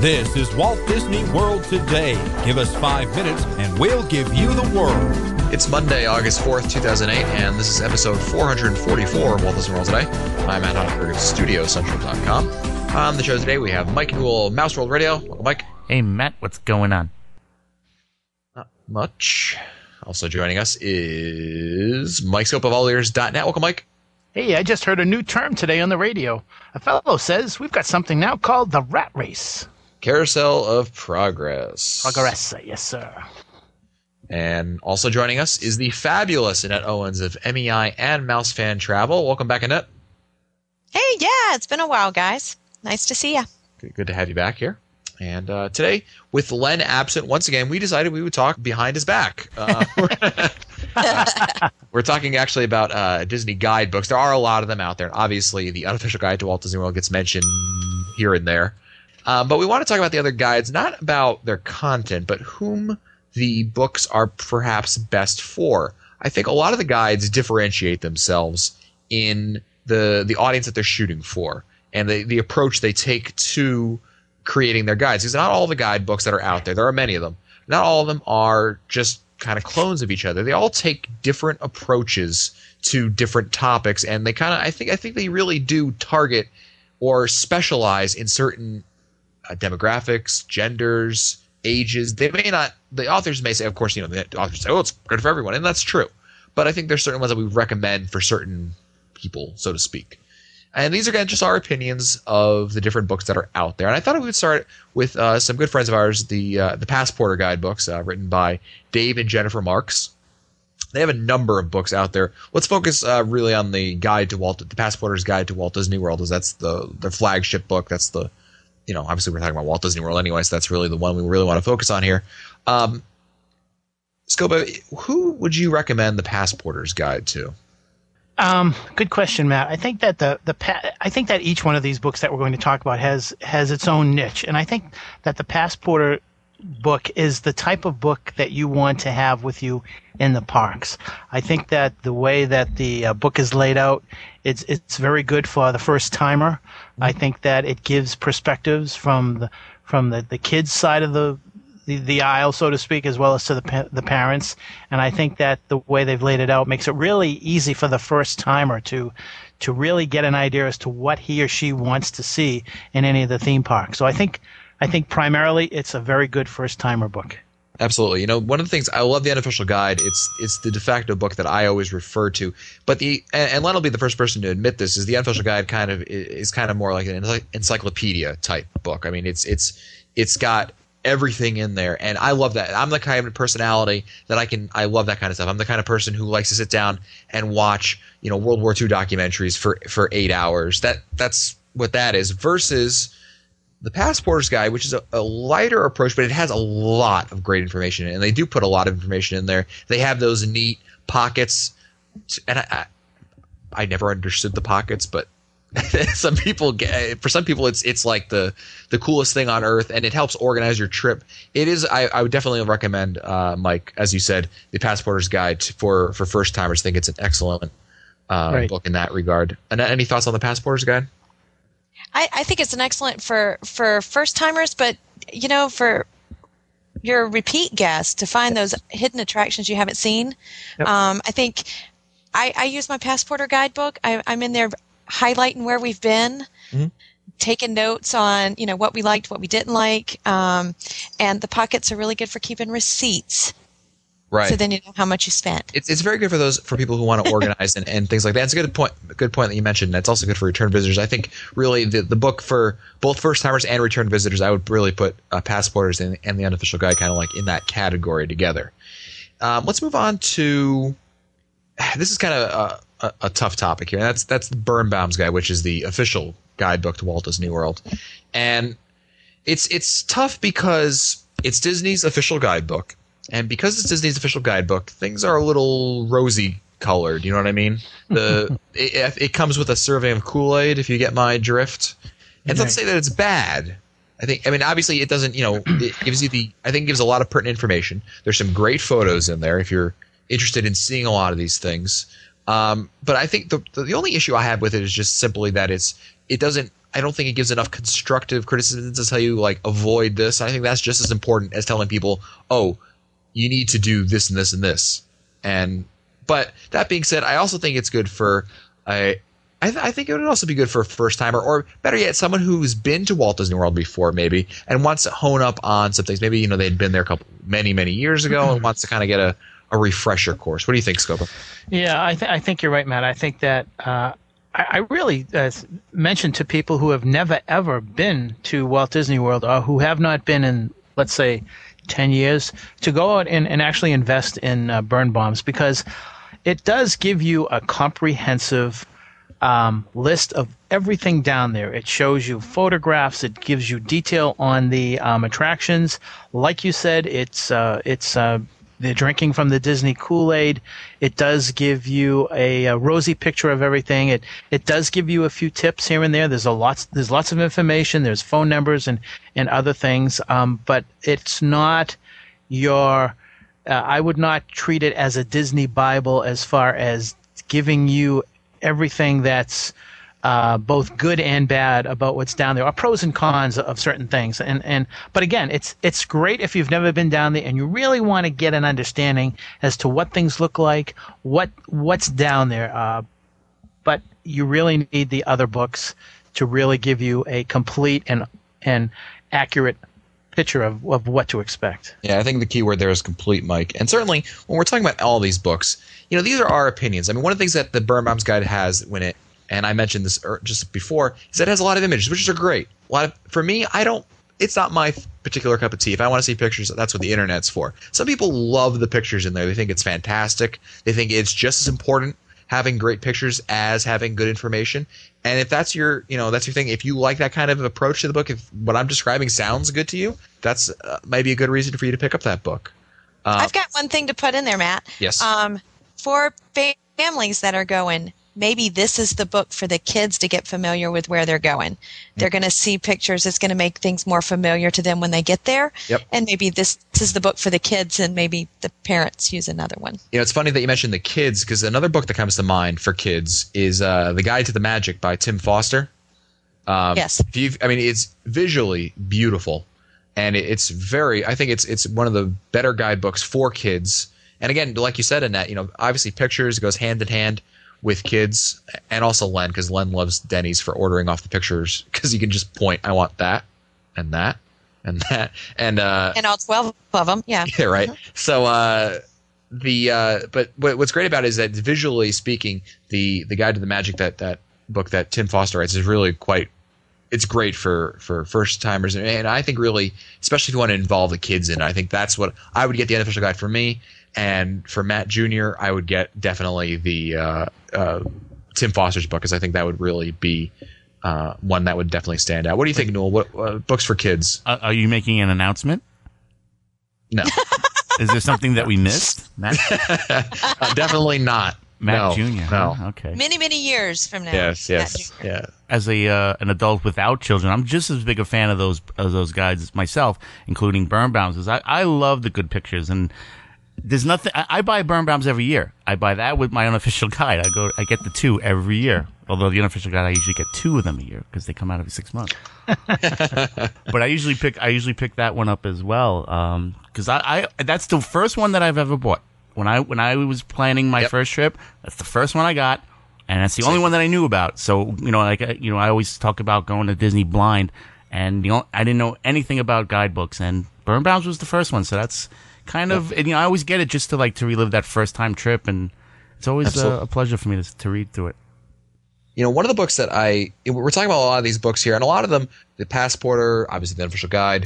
This is Walt Disney World Today. Give us 5 minutes and we'll give you the world. It's Monday, August 4th, 2008, and this is episode 444 of Walt Disney World Today. I'm Matt Honaker of StudioCentral.com. On the show today, we have Mike Newell, Mouse World Radio. Welcome, Mike. Hey, Matt, what's going on? Not much. Also joining us is Mike Scope of AllEars.net. Welcome, Mike. Hey, I just heard a new term today on the radio. A fellow says we've got something now called the rat race. Carousel of Progress. Progress, yes, sir. And also joining us is the fabulous Annette Owens of MEI and Mouse Fan Travel. Welcome back, Annette. Hey, yeah, it's been a while, guys. Nice to see you. Good to have you back here. And today, with Len absent once again, we decided we would talk behind his back. We're talking actually about Disney guidebooks. There are a lot of them out there. Obviously, the Unofficial Guide to Walt Disney World gets mentioned here and there. But we want to talk about the other guides, not about their content, but whom the books are perhaps best for. I think a lot of the guides differentiate themselves in the audience that they're shooting for and the approach they take to creating their guides. Because not all the guidebooks that are out there are many of them. Not all of them are just kind of clones of each other. They all take different approaches to different topics, and they kind of I think they really do target or specialize in certain demographics, genders, ages. They may not. The authors may say, of course, the authors say, "Oh, it's good for everyone," and that's true. But I think there's certain ones that we recommend for certain people, so to speak. And these are again just our opinions of the different books that are out there. And I thought we would start with some good friends of ours, the Passporter guidebooks, written by Dave and Jennifer Marks. They have a number of books out there. Let's focus really on the Passporter's Guide to Walt Disney World, as that's their flagship book. That's the, obviously we're talking about Walt Disney World anyway, so that's really the one we really want to focus on here. Scoba, who would you recommend the Passporter's Guide to? Good question, Matt. I think that I think that each one of these books that we're going to talk about has its own niche, and I think that the Passporter book is the type of book that you want to have with you in the parks. I think that the way that the book is laid out, it's very good for the first timer. I think that it gives perspectives from the kids' side of the aisle, so to speak, as well as to the parents. And I think that the way they've laid it out makes it really easy for the first timer to really get an idea as to what he or she wants to see in any of the theme parks. So I think primarily it's a very good first timer book. Absolutely. One of the things I love the Unofficial Guide. It's the de facto book that I always refer to. But and Len will be the first person to admit this, is the Unofficial Guide is kind of more like an encyclopedia type book. I mean, it's got everything in there, and I love that. I'm the kind of personality that I love that kind of stuff. I'm the kind of person who likes to sit down and watch World War II documentaries for 8 hours. That's what that is, versus the Passporter's Guide, which is a lighter approach, but it has a lot of great information, and they do put a lot of information in there. They have those neat pockets, and I never understood the pockets, but for some people it's like the coolest thing on earth, and it helps organize your trip. It is. I would definitely recommend, Mike, as you said, the Passporter's Guide for first timers. I think it's an excellent book in that regard. Annette, any thoughts on the Passporter's Guide? I think it's an excellent for first timers, but for your repeat guests to find those hidden attractions you haven't seen. Yep. I think I use my Passporter guidebook. I'm in there highlighting where we've been, taking notes on what we liked, what we didn't like, and the pockets are really good for keeping receipts. Right. So then you know how much you spent. It's very good for people who want to organize and things like that. It's a good point that you mentioned. It's also good for return visitors. I think really the book for both first timers and return visitors, I would really put Passporters and the Unofficial Guide kind of like in that category together. Let's move on to this is kind of a tough topic here. And that's Birnbaum's Guide, which is the official guidebook to Walt Disney World, and it's tough because it's Disney's official guidebook. And because it's Disney's official guidebook, things are a little rosy colored. You know what I mean? It comes with a serving of Kool-Aid, if you get my drift. And not to say that it's bad. I mean, obviously it doesn't, it gives you I think it gives a lot of pertinent information. There's some great photos in there if you're interested in seeing a lot of these things. But I think the only issue I have with it is just simply that it doesn't I don't think it gives enough constructive criticism to tell you like avoid this. I think that's just as important as telling people, oh, you need to do this and this and this. But that being said, I also think it's good for I think it would also be good for a first timer, or better yet, someone who's been to Walt Disney World before maybe and wants to hone up on some things. Maybe they'd been there many years ago and wants to kind of get a refresher course. What do you think, Scopa? Yeah, I think you're right, Matt. I think that I really mention to people who have never ever been to Walt Disney World or who have not been in, let's say, 10 years to go out and actually invest in Birnbaum's, because it does give you a comprehensive list of everything down there. It shows you photographs. It gives you detail on the attractions. Like you said, it's the drinking from the Disney Kool-Aid. It does give you a rosy picture of everything. It does give you a few tips here and there. There's lots of information. There's phone numbers and other things. But it's not your. I would not treat it as a Disney Bible as far as giving you everything that's both good and bad about what's down there, or pros and cons of certain things. But again, it's great if you've never been down there and you really want to get an understanding as to what things look like, what's down there. But you really need the other books to really give you a complete and accurate picture of what to expect. Yeah, I think the key word there is complete, Mike. And certainly when we're talking about all these books, these are our opinions. I mean, one of the things that the Birnbaum's Guide has and I mentioned this just before, is that it has a lot of images, which are great. For me, it's not my particular cup of tea. If I want to see pictures, that's what the internet's for. Some people love the pictures in there. They think it's fantastic. They think it's just as important having great pictures as having good information. And if that's your thing, if you like that kind of approach to the book, if what I'm describing sounds good to you, that's maybe a good reason for you to pick up that book. I've got one thing to put in there, Matt. Yes. For families that are going, maybe this is the book for the kids to get familiar with where they're going. They're going to see pictures. It's going to make things more familiar to them when they get there. Yep. And maybe this is the book for the kids, and maybe the parents use another one. It's funny that you mentioned the kids, because another book that comes to mind for kids is The Guide to the Magic by Tim Foster. Yes. It's visually beautiful, and I think it's one of the better guidebooks for kids. And again, like you said, Annette, obviously pictures goes hand in hand with kids, and also Len, because Len loves Denny's for ordering off the pictures, because you can just point, I want that, and that, and that, and all 12 of them, yeah. Yeah, right. So but what's great about it is that visually speaking, the Guide to the Magic, that book that Tim Foster writes, is really it's great for first timers, and I think really, especially if you want to involve the kids in it, I think that's what I would get the unofficial guide for me. And for Matt Jr., I would get definitely the Tim Foster's book, because I think that would really be one that would definitely stand out. What do you think, Newell? What books for kids? Are you making an announcement? No. Is there something that we missed, Matt? Definitely not. Matt Jr. No. Huh? Okay. Many years from now. Yes. Yeah. As an adult without children, I'm just as big a fan of those guides as myself, including Birnbaum's, because I love the good pictures. And there's nothing. I buy Birnbaum's every year. I buy that with my unofficial guide. I get the 2 every year. Although the unofficial guide, I usually get 2 of them a year because they come out every 6 months. But I usually pick that one up as well, because that's the first one that I've ever bought. When I was planning my first trip, that's the first one I got, and that's the only one that I knew about. So I always talk about going to Disney blind, and I didn't know anything about guidebooks, and Birnbaum's was the first one. So that's kind of, and I always get it just to relive that first time trip, and it's always a pleasure for me to read through it. One of the books that we're talking about a lot of these books here, and a lot of them, the Passporter, obviously the unofficial guide,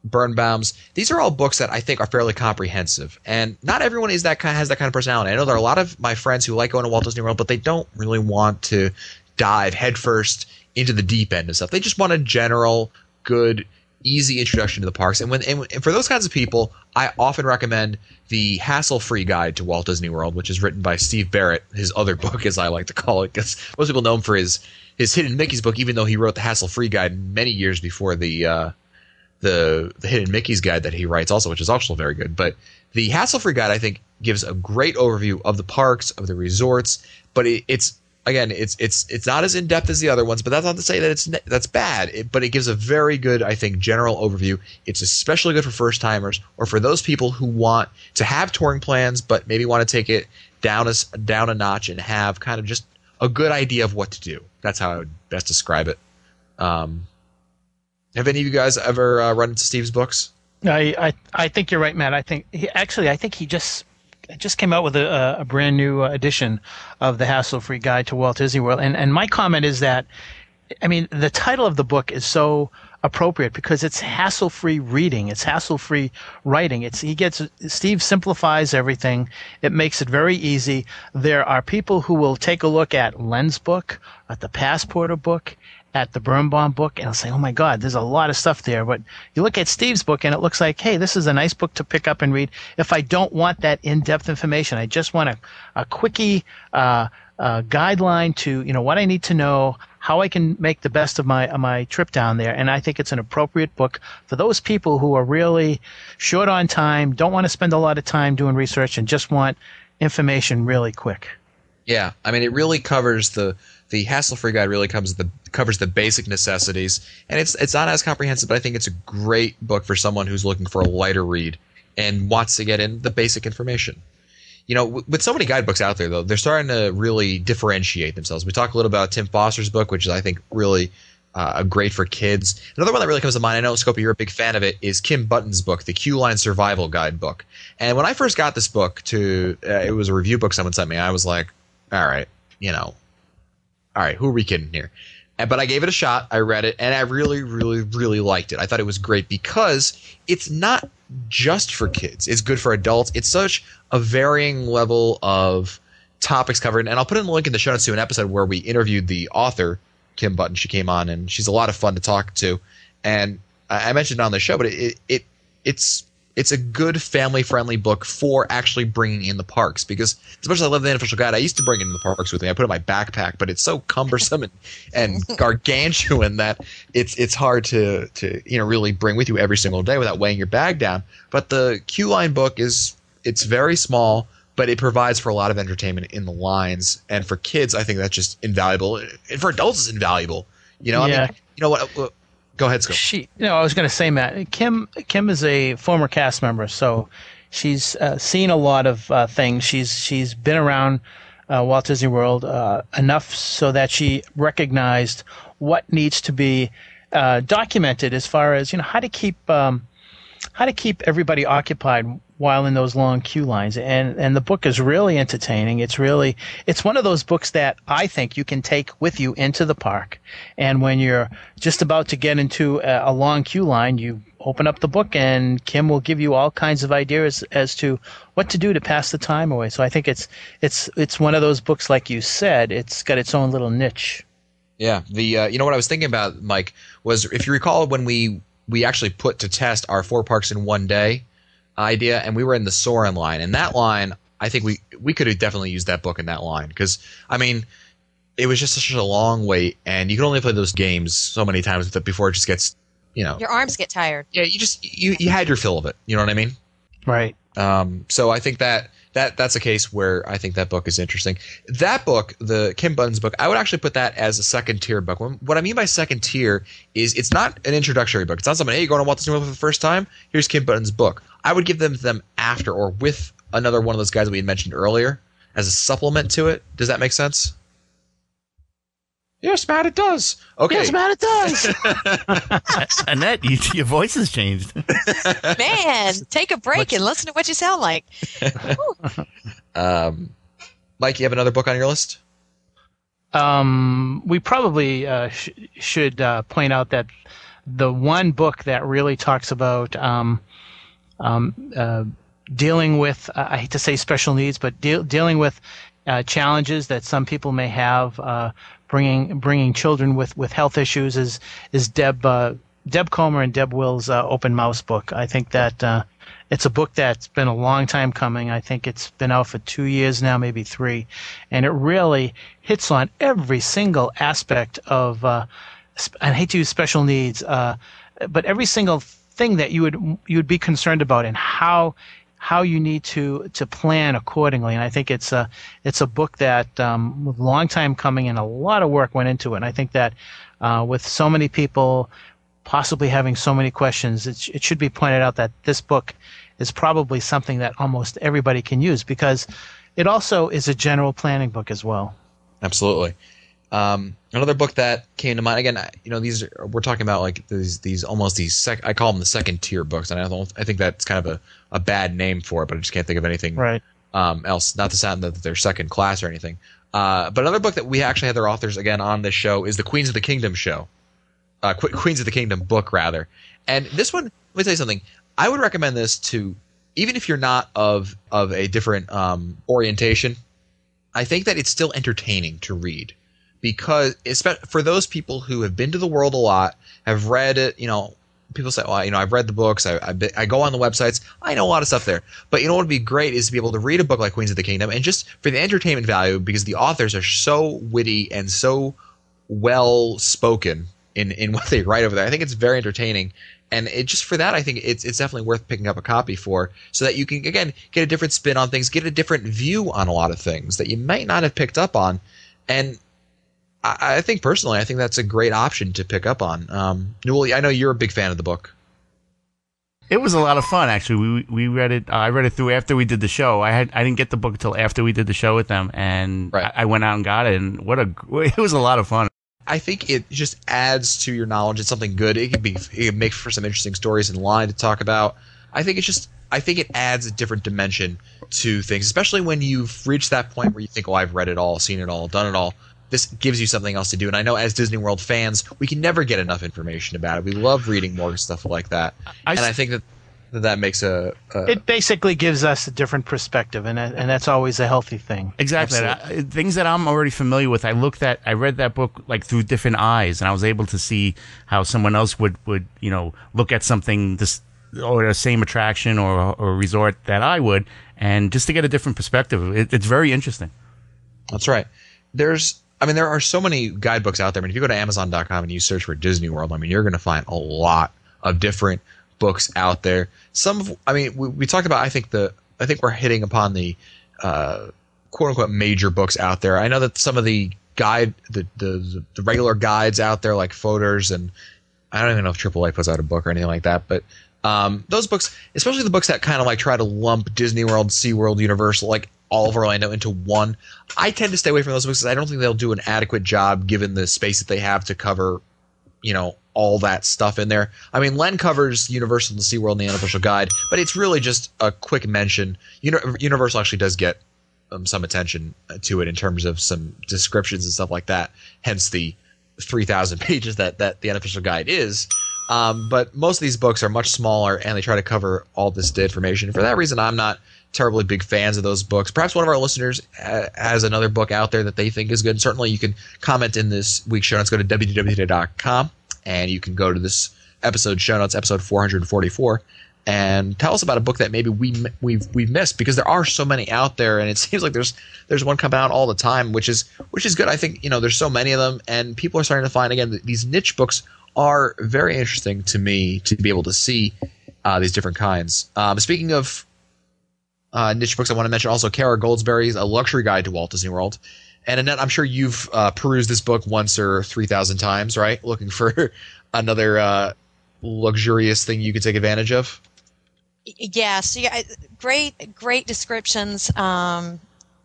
Birnbaum's, these are all books that I think are fairly comprehensive, and not everyone has that kind of personality. I know there are a lot of my friends who like going to Walt Disney World, but they don't really want to dive headfirst into the deep end of stuff. They just want a general, good, easy introduction to the parks. And for those kinds of people, I often recommend the Hassle-Free Guide to Walt Disney World, which is written by Steve Barrett, his other book, as I like to call it, because most people know him for his Hidden Mickey's book, even though he wrote the Hassle-Free Guide many years before the Hidden Mickey's Guide that he writes also, which is also very good. But the Hassle-Free Guide, I think, gives a great overview of the parks, of the resorts, but it's again, it's not as in depth as the other ones, but that's not to say that that's bad. But it gives a very good, I think, general overview. It's especially good for first timers or for those people who want to have touring plans, but maybe want to take it down a notch and have kind of just a good idea of what to do. That's how I would best describe it. Have any of you guys ever run into Steve's books? I think you're right, Matt. I think he just came out with a brand new edition of the Hassle-Free Guide to Walt Disney World. And my comment is that, I mean, the title of the book is so appropriate because it's hassle-free reading. It's hassle-free writing. Steve simplifies everything. It makes it very easy. There are people who will take a look at Len's book, at the Passporter book, at the Birnbaum book, and I'll say, oh my God, there's a lot of stuff there. But you look at Steve's book, and it looks like, hey, this is a nice book to pick up and read. If I don't want that in-depth information, I just want a quickie guideline to, what I need to know, how I can make the best of my trip down there. And I think it's an appropriate book for those people who are really short on time, don't want to spend a lot of time doing research, and just want information really quick. Yeah, I mean, it really covers the Hassle-Free Guide really covers the basic necessities, and it's not as comprehensive, but I think it's a great book for someone who's looking for a lighter read and wants to get in the basic information. With so many guidebooks out there, though, they're starting to really differentiate themselves. We talked a little about Tim Foster's book, which is, I think, really great for kids. Another one that really comes to mind, I know, Scopey, you're a big fan of it, is Kim Button's book, the Q-Line Survival Guidebook. And when I first got this book, it was a review book someone sent me, I was like, all right, who are we kidding here? But I gave it a shot. I read it, and I really, really, really liked it. I thought it was great because it's not just for kids. It's good for adults. It's such a varying level of topics covered. And I'll put in a link in the show notes to an episode where we interviewed the author, Kim Button. She came on, and she's a lot of fun to talk to. And I mentioned it on the show, but it's a good family-friendly book for actually bringing in the parks, because as much as I love the Unofficial Guide, I used to bring it in the parks with me. I put it in my backpack, but it's so cumbersome and gargantuan that it's hard to really bring with you every single day without weighing your bag down. But the Q-Line book it's very small, but it provides for a lot of entertainment in the lines. And for kids, I think that's just invaluable. And for adults, it's invaluable. Yeah. I mean, you know what? Go ahead, Scott. I was going to say, Matt, Kim is a former cast member, so she's seen a lot of things. She's been around Walt Disney World enough so that she recognized what needs to be documented as far as how to keep everybody occupied while in those long queue lines. And the book is really entertaining. It's one of those books that I think you can take with you into the park. And when you're just about to get into a long queue line, you open up the book and Kim will give you all kinds of ideas as to what to do to pass the time away. So I think it's one of those books, like you said, it's got its own little niche. Yeah. What I was thinking about, Mike, was if you recall when we actually put to test our 4 parks in one day idea, and we were in the Soarin' line, and that line, I think we could have definitely used that book in that line, because I mean, it was just such a long wait, and you can only play those games so many times before it just gets, your arms get tired. Yeah, you had your fill of it. You know what I mean? Right. So I think that's a case where I think that book is interesting. That book, the Kim Button's book, I would actually put that as a second tier book. What I mean by second tier is it's not an introductory book. It's not something, hey, you're going to Walt Disney World for the first time? Here's Kim Button's book. I would give them after or with another one of those guys that we had mentioned earlier as a supplement to it. Does that make sense? Yes, Matt, it does. Okay. Yes, Matt, it does. Annette, your voice has changed. Man, take a break and listen to what you sound like. Mike, you have another book on your list? We probably should point out that the one book that really talks about dealing with, I hate to say special needs, but dealing with challenges that some people may have, bringing children with health issues is Deb Comer and Deb Will's Open Mouse book. I think that it's a book that's been a long time coming. I think it's been out for 2 years now, maybe 3, and it really hits on every single aspect of. I hate to use special needs, but every single thing that you would be concerned about, and how how you need to plan accordingly. And I think it's a book that was a long time coming and a lot of work went into it. And I think that with so many people possibly having so many questions, it should be pointed out that this book is probably something that almost everybody can use, because it also is a general planning book as well. Absolutely. Another book that came to mind, again, we're talking about like these I call them the second tier books, and I think that's kind of a bad name for it, but I just can't think of anything else. Not to sound that they're second class or anything. But another book that we actually had their authors again on this show is the Queens of the Kingdom show. Queens of the Kingdom book, rather. And this one, let me tell you something. I would recommend this to, even if you're not of a different orientation, I think that it's still entertaining to read. Because for those people who have been to the world a lot, have read it, people say, well, I've read the books, I go on the websites, I know a lot of stuff there. But what would be great is to be able to read a book like Queens of the Kingdom, and just for the entertainment value, because the authors are so witty and so well spoken in what they write over there. I think it's very entertaining. And it just for that, I think it's definitely worth picking up a copy for, so that you can, again, get a different spin on things, get a different view on a lot of things that you might not have picked up on. And I think personally, I think that's a great option to pick up on. Newell, I know you're a big fan of the book. It was a lot of fun, actually. We read it. I read it through after we did the show. I didn't get the book until after we did the show with them, and I went out and got it. And it was a lot of fun. I think it just adds to your knowledge. It's something good. It can make for some interesting stories in line to talk about. I think it adds a different dimension to things, especially when you've reached that point where you think, oh, I've read it all, seen it all, done it all. This gives you something else to do. And I know as Disney World fans, we can never get enough information about it. We love reading more stuff like that. I think that makes it basically gives us a different perspective, and that's always a healthy thing. Exactly. Things that I'm already familiar with, I read that book like through different eyes, and I was able to see how someone else would look at something or the same attraction or resort that I would, and just to get a different perspective. It's very interesting. That's right. There are so many guidebooks out there. I mean, if you go to Amazon.com and you search for Disney World, you're going to find a lot of different books out there. We talked about. I think we're hitting upon the quote unquote major books out there. I know that some of the the regular guides out there, like Fodor's, and I don't even know if AAA puts out a book or anything like that, but those books, especially the books that kind of like try to lump Disney World, SeaWorld, Universal, like all of Orlando into one, I tend to stay away from those books because I don't think they'll do an adequate job given the space that they have to cover, all that stuff in there. Len covers Universal and SeaWorld in the Unofficial Guide, but it's really just a quick mention. Universal actually does get some attention to it in terms of some descriptions and stuff like that, hence the 3,000 pages that the Unofficial Guide is. But most of these books are much smaller, and they try to cover all this information. For that reason, I'm not terribly big fans of those books. Perhaps one of our listeners has another book out there that they think is good. And certainly you can comment in this week's show notes. Go to www.today.com, and you can go to this episode show notes, episode 444, and tell us about a book that maybe we've missed, because there are so many out there, and it seems like there's one coming out all the time, which is good. I think there's so many of them, and people are starting to find, again, that these niche books are very interesting to me to be able to see these different kinds. Speaking of niche books, I want to mention also Kara Goldsberry's A Luxury Guide to Walt Disney World. And Annette, I'm sure you've perused this book once or 3,000 times, right? Looking for another luxurious thing you could take advantage of. Yes, great descriptions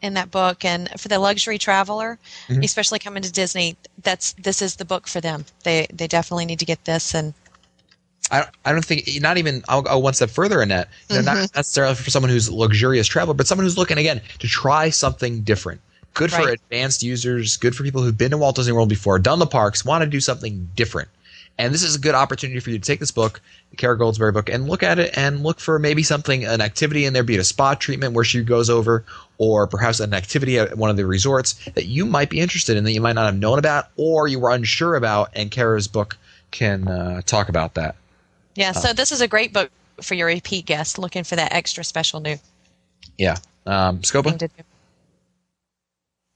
in that book, and for the luxury traveler, especially coming to Disney, this is the book for them. They definitely need to get this. And I don't think, not even, I'll go one step further in that, not necessarily for someone who's a luxurious traveler, but someone who's looking, again, to try something different. Good for advanced users, good for people who've been to Walt Disney World before, done the parks, want to do something different. And this is a good opportunity for you to take this book, the Kara Goldsberry book, and look at it and look for maybe an activity in there, be it a spa treatment where she goes over, or perhaps an activity at one of the resorts that you might be interested in, that you might not have known about, or you were unsure about, and Kara's book can talk about that. Yeah, so this is a great book for your repeat guest looking for that extra special new. Yeah. Scopa?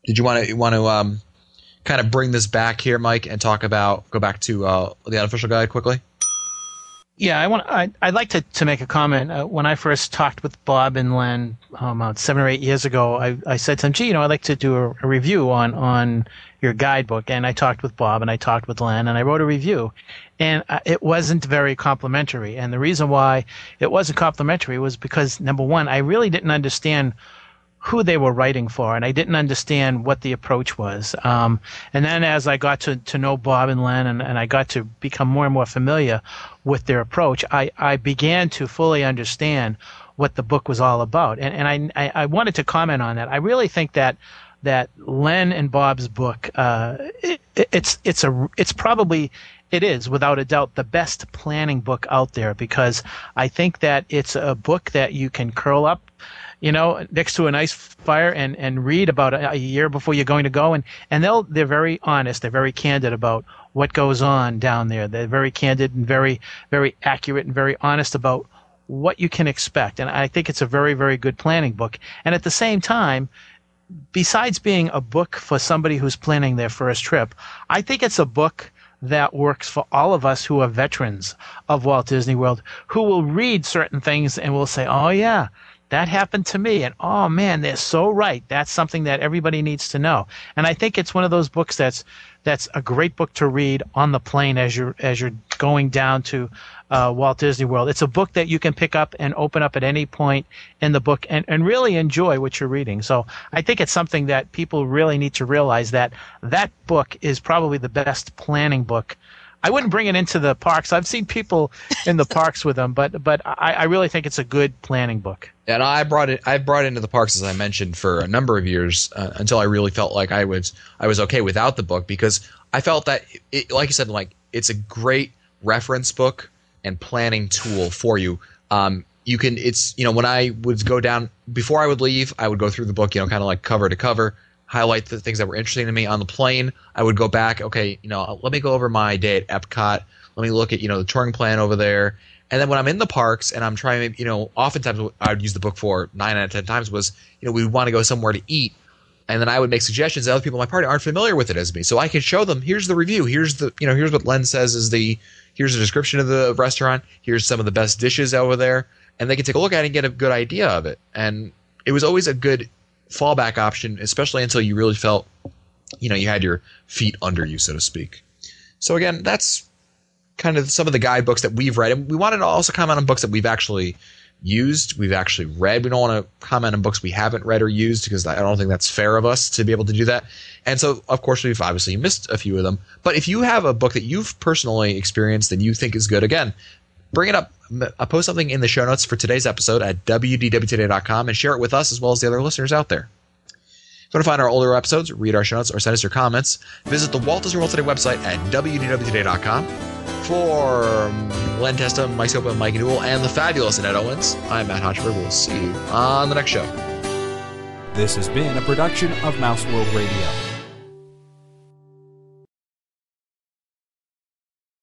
Did you want to kind of bring this back here, Mike, and go back to the Unofficial Guide quickly? Yeah, I'd like to make a comment. When I first talked with Bob and Len about 7 or 8 years ago, I said to them, "Gee, I'd like to do a review on your guidebook." And I talked with Bob and I talked with Len and I wrote a review, and it wasn't very complimentary. And the reason why it wasn't complimentary was because, number one, I really didn't understand who they were writing for, and I didn't understand what the approach was. And then as I got to know Bob and Len, and I got to become more and more familiar with their approach, I began to fully understand what the book was all about. And I wanted to comment on that. I really think that Len and Bob's book, it's probably, it is without a doubt the best planning book out there, because I think that it's a book that you can curl up, next to a nice fire and read about a year before you're going to go. And they're very honest. They're very candid about what goes on down there. They're very candid and very, very accurate and very honest about what you can expect. And I think it's a very, very good planning book. And at the same time, besides being a book for somebody who's planning their first trip, I think it's a book that works for all of us who are veterans of Walt Disney World, who will read certain things and will say, "Oh yeah, that happened to me," and "Oh man, they're so right. That's something that everybody needs to know." And I think it's one of those books that's a great book to read on the plane as you're going down to Walt Disney World. It's a book that you can pick up and open up at any point in the book and really enjoy what you're reading. So I think it's something that people really need to realize, that book is probably the best planning book. I wouldn't bring it into the parks. I've seen people in the parks with them, but I really think it's a good planning book. And I brought it into the parks, as I mentioned, for a number of years until I really felt like I was okay without the book, because I felt that like you said, like, it's a great reference book and planning tool for you. When I would go down before I would leave, I would go through the book, kind of like cover to cover, highlight the things that were interesting to me. On the plane, I would go back, okay, let me go over my day at Epcot. Let me look at, the touring plan over there. And then when I'm in the parks and I'm trying, oftentimes what I would use the book for 9 out of 10 times was, we would want to go somewhere to eat. And then I would make suggestions that other people in my party aren't familiar with it as me. So I can show them, here's the review. Here's here's what Len says here's the description of the restaurant. Here's some of the best dishes over there. And they can take a look at it and get a good idea of it. And it was always a good fallback option, especially until you really felt, you had your feet under you, so to speak. So again, that's kind of some of the guidebooks that we've read. And we wanted to also comment on books that we've actually used, we've actually read. We don't want to comment on books we haven't read or used, because I don't think that's fair of us to be able to do that. And so, of course, we've obviously missed a few of them. But if you have a book that you've personally experienced and you think is good, again, bring it up. I'll post something in the show notes for today's episode at wdwtoday.com and share it with us as well as the other listeners out there. If you want to find our older episodes, read our show notes, or send us your comments, visit the Walt Disney World Today website at wdwtoday.com. For Len Testa, Mike Scopa, Mike Newell, and the fabulous Annette Owens, I'm Matt Hochberg. We'll see you on the next show. This has been a production of Mouse World Radio.